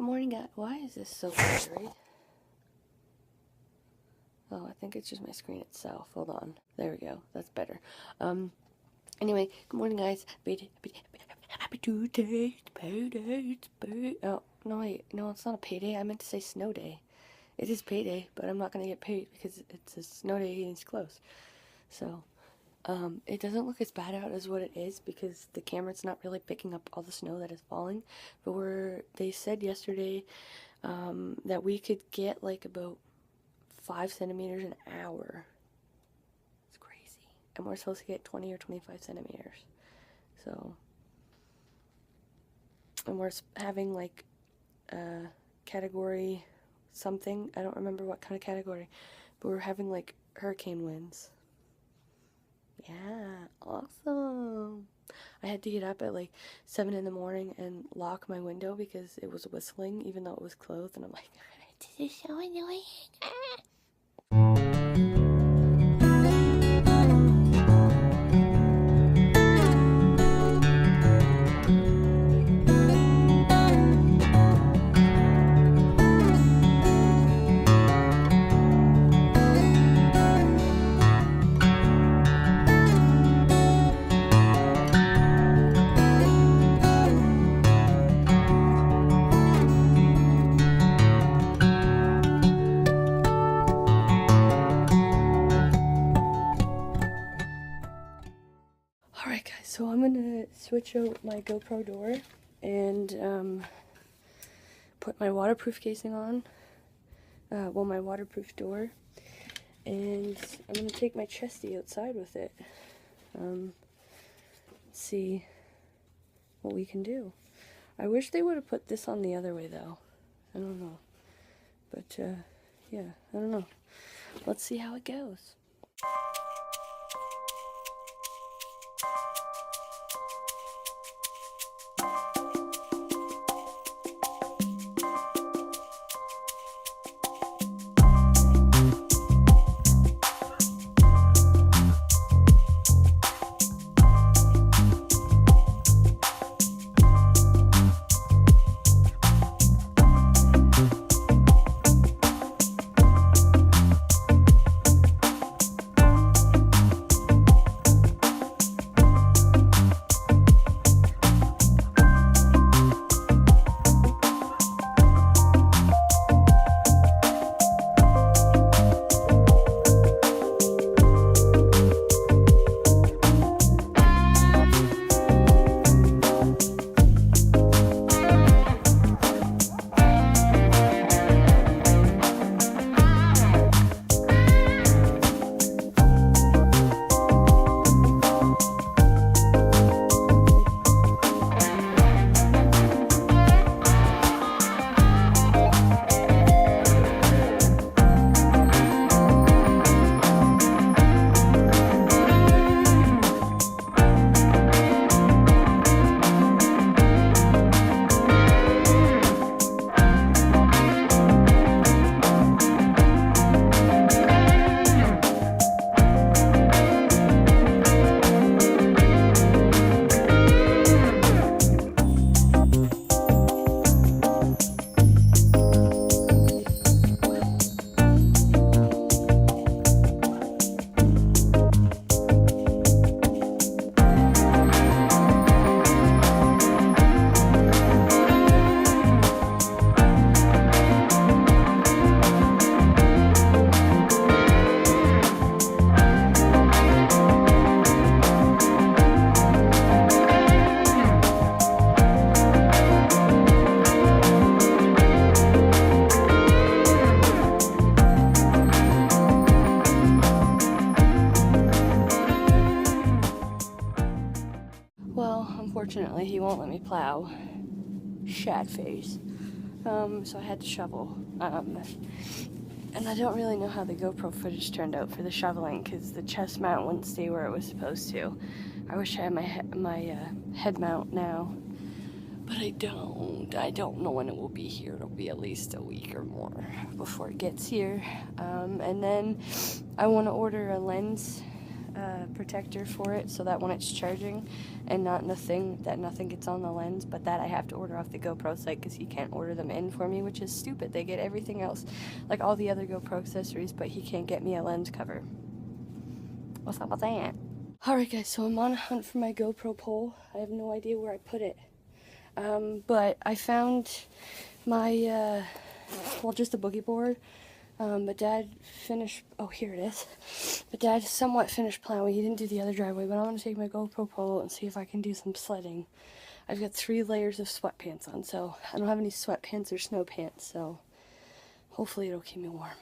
Good morning, guys. Why is this so blurry? Oh, I think it's just my screen itself. Hold on. There we go. That's better. Anyway, good morning, guys. Happy Tuesday. It's payday. It's payday. Oh, no, wait. No, it's not a payday. I meant to say snow day. It is payday, but I'm not going to get paid because it's a snow day and it's closed. So, it doesn't look as bad out as what it is because the camera's not really picking up all the snow that is falling. But they said yesterday, that we could get like about 5 centimeters an hour. It's crazy. And we're supposed to get 20 or 25 centimeters. So, and we're having like category something. I don't remember what kind of category, but we're having like hurricane winds. Yeah, awesome. I had to get up at like 7 in the morning and lock my window because it was whistling even though it was closed, and I'm like, this is so annoying. Alright guys, so I'm gonna switch out my GoPro door and put my waterproof casing on, my waterproof door, and I'm gonna take my chesty outside with it, see what we can do. I wish they would have put this on the other way though, I don't know, but yeah, I don't know, let's see how it goes. Well, unfortunately, he won't let me plow. Shad face. So I had to shovel. And I don't really know how the GoPro footage turned out for the shoveling because the chest mount wouldn't stay where it was supposed to. I wish I had my head mount now, but I don't. I don't know when it will be here. It'll be at least a week or more before it gets here. And then I want to order a lens protector for it so that when it's charging and not nothing gets on the lens, but that I have to order off the GoPro site because he can't order them in for me, which is stupid. They get everything else, like all the other GoPro accessories, but he can't get me a lens cover. What's up with that? Alright guys, so I'm on a hunt for my GoPro pole. I have no idea where I put it. But I found my, well, just a boogie board. But Dad finished, oh, here it is. But Dad somewhat finished plowing. He didn't do the other driveway, but I'm going to take my GoPro pole and see if I can do some sledding. I've got 3 layers of sweatpants on, so I don't have any sweatpants or snow pants, so hopefully it'll keep me warm.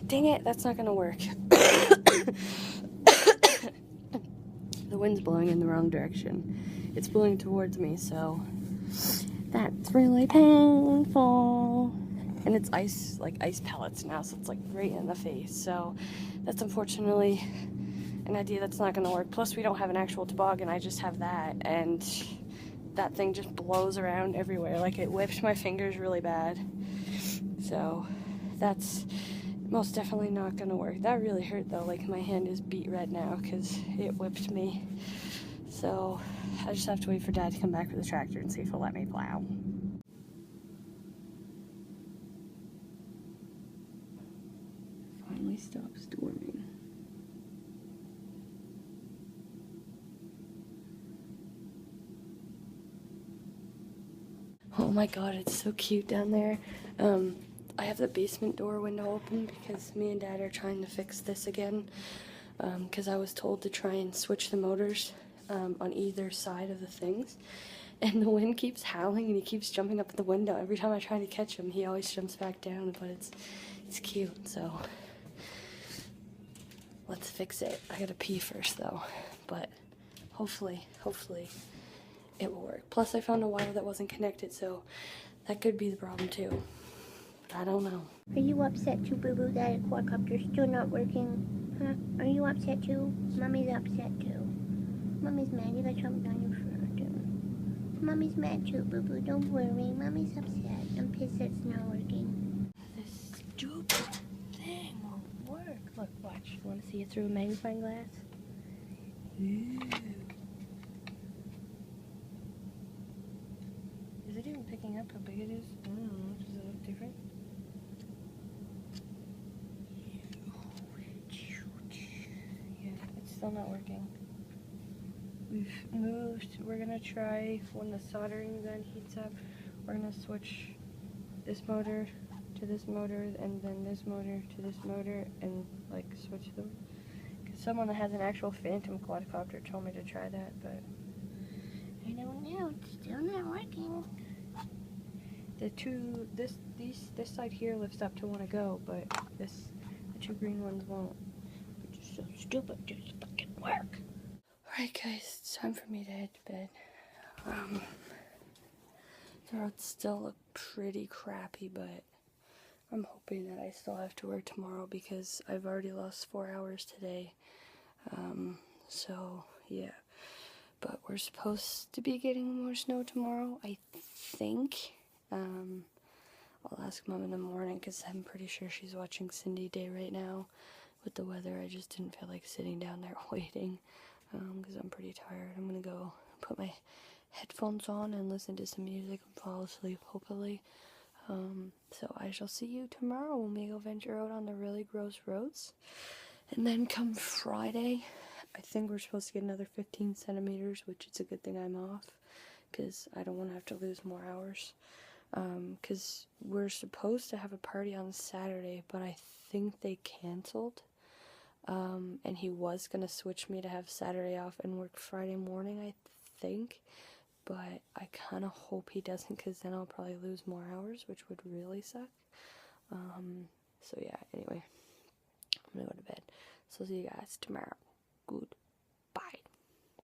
Dang it, that's not gonna work. The wind's blowing in the wrong direction. It's blowing towards me, so that's really painful. And it's ice, like ice pellets now, so it's like right in the face. So that's unfortunately an idea that's not gonna work. Plus we don't have an actual toboggan, I just have that, and that thing just blows around everywhere. Like it whips my fingers really bad. So that's most definitely not gonna work. That really hurt though, like my hand is beet red now because it whipped me. So I just have to wait for Dad to come back with the tractor and see if he'll let me plow. Finally stopped storming. Oh my god, it's so cute down there. I have the basement door window open because me and Dad are trying to fix this again. Because I was told to try and switch the motors on either side of the things. And the wind keeps howling and he keeps jumping up at the window. Every time I try to catch him, he always jumps back down, but it's cute, so let's fix it. I gotta pee first though, but hopefully it will work. Plus I found a wire that wasn't connected, so that could be the problem too. I don't know. Are you upset too, Boo Boo, that a quadcopter's still not working? Huh? Are you upset too? Mommy's upset too. Mommy's mad. You got something on your shirt. Mommy's mad too, Boo Boo. Don't worry. Mommy's upset. I'm pissed that it's not working. This stupid thing won't work. Look, watch. You want to see it through a magnifying glass? Ooh. Is it even picking up how big it is? I don't know. Does it look different? Yeah, it's still not working. We've moved. We're gonna try when the soldering gun heats up. We're gonna switch this motor to this motor, and then this motor to this motor, and like switch them. Cause someone that has an actual Phantom quadcopter told me to try that, but I don't know. It's still not working. This side here lifts up to want to go, but the 2 green ones won't. Which is so stupid. Just fucking work. Alright guys, it's time for me to head to bed. The roads still look pretty crappy, but I'm hoping that I still have to work tomorrow because I've already lost 4 hours today. So yeah. But we're supposed to be getting more snow tomorrow, I think. I'll ask Mom in the morning because I'm pretty sure she's watching Cindy Day right now with the weather. I just didn't feel like sitting down there waiting. because I'm pretty tired. I'm gonna go put my headphones on and listen to some music and fall asleep, hopefully. So I shall see you tomorrow when we go venture out on the really gross roads. And then come Friday, I think we're supposed to get another 15 centimeters, which it's a good thing I'm off, because I don't want to have to lose more hours. Because we're supposed to have a party on Saturday, but I think they canceled. And he was going to switch me to have Saturday off and work Friday morning, I think. But I kind of hope he doesn't, because then I'll probably lose more hours, which would really suck. So yeah, anyway, I'm gonna go to bed. So see you guys tomorrow. Goodbye.